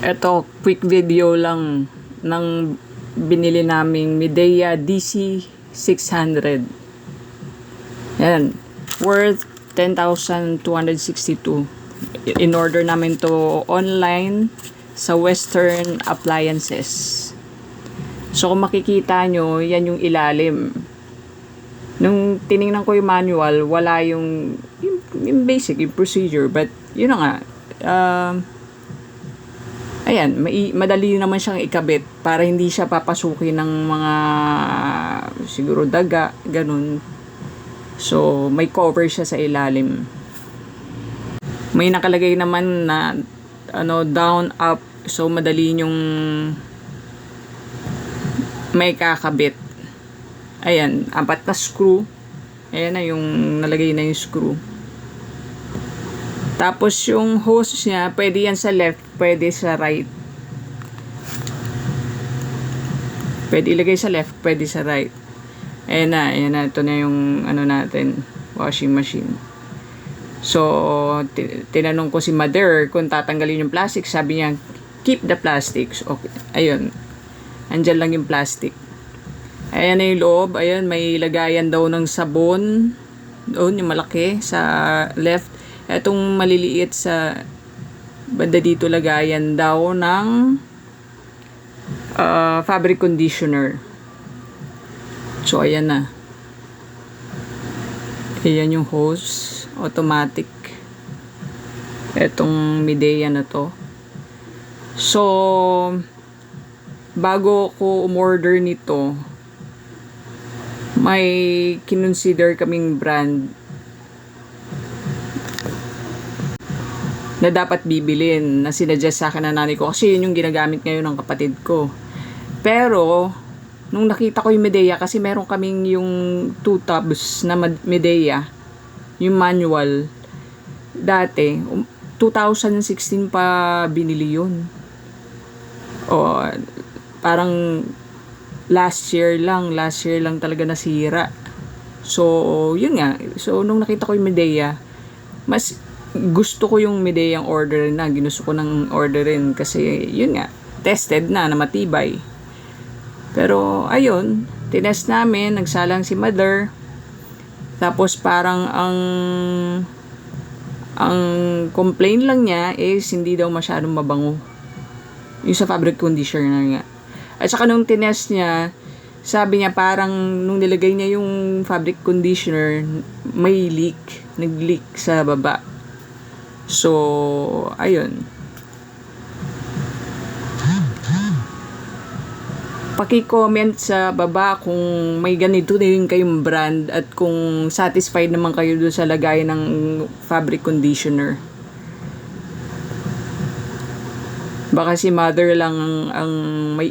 Eto, quick video lang ng binili naming Midea DC600. Yan. Worth 10,262. In order namin to online sa Western Appliances. So kung makikita nyo, yan yung ilalim. Nung tiningnan ko yung manual, wala yung basic, yung procedure. But yun na nga, ayan, madali naman siyang ikabit para hindi siya papasukin ng mga siguro daga, ganun. So, may cover siya sa ilalim. May nakalagay naman na down, up. So, madali yung may kakabit. Ayan, 4 na screw. Ayan na yung nalagay na yung screw. Tapos yung hose niya, pwede yan sa left, pwede sa right. Pwede ilagay sa left, pwede sa right. Ayan na, ito na yung natin, washing machine. So, tinanong ko si mother kung tatanggalin yung plastic. Sabi niya, keep the plastics. Okay, ayun. Andyan lang yung plastic. Ayan na yung loob. Ayan, may lagayan daw ng sabon. Doon, yung malaki sa left. Etong maliliit sa banda dito, lagayan daw ng fabric conditioner. So, ayan na. Ayan yung hose. Automatic. Etong Midea na to. So, bago ko umorder nito, may kinonsider kaming brand na dapat bibilin, na sinadjust sa akin na nanay ko kasi yun yung ginagamit ngayon ng kapatid ko. Pero nung nakita ko yung Midea, kasi meron kaming yung 2 tubs na Midea, yung manual dati, 2016 pa binili yun. O parang last year lang talaga nasira. So yun nga, so nung nakita ko yung Midea, mas gusto ko yung Midea ang order na, ginusto ko ng orderin kasi yun nga, tested na matibay. Pero ayun, tinest namin, nagsalang si mother. Tapos parang ang complaint lang niya is hindi daw masyadong mabango yung sa fabric conditioner nga. At saka nung tinest niya, sabi niya parang nung nilagay niya yung fabric conditioner, may leak, nag-leak sa baba. So, ayun. Paki-comment sa baba kung may ganito din kayong brand at kung satisfied naman kayo doon sa lagay ng fabric conditioner. Baka si mother lang ang may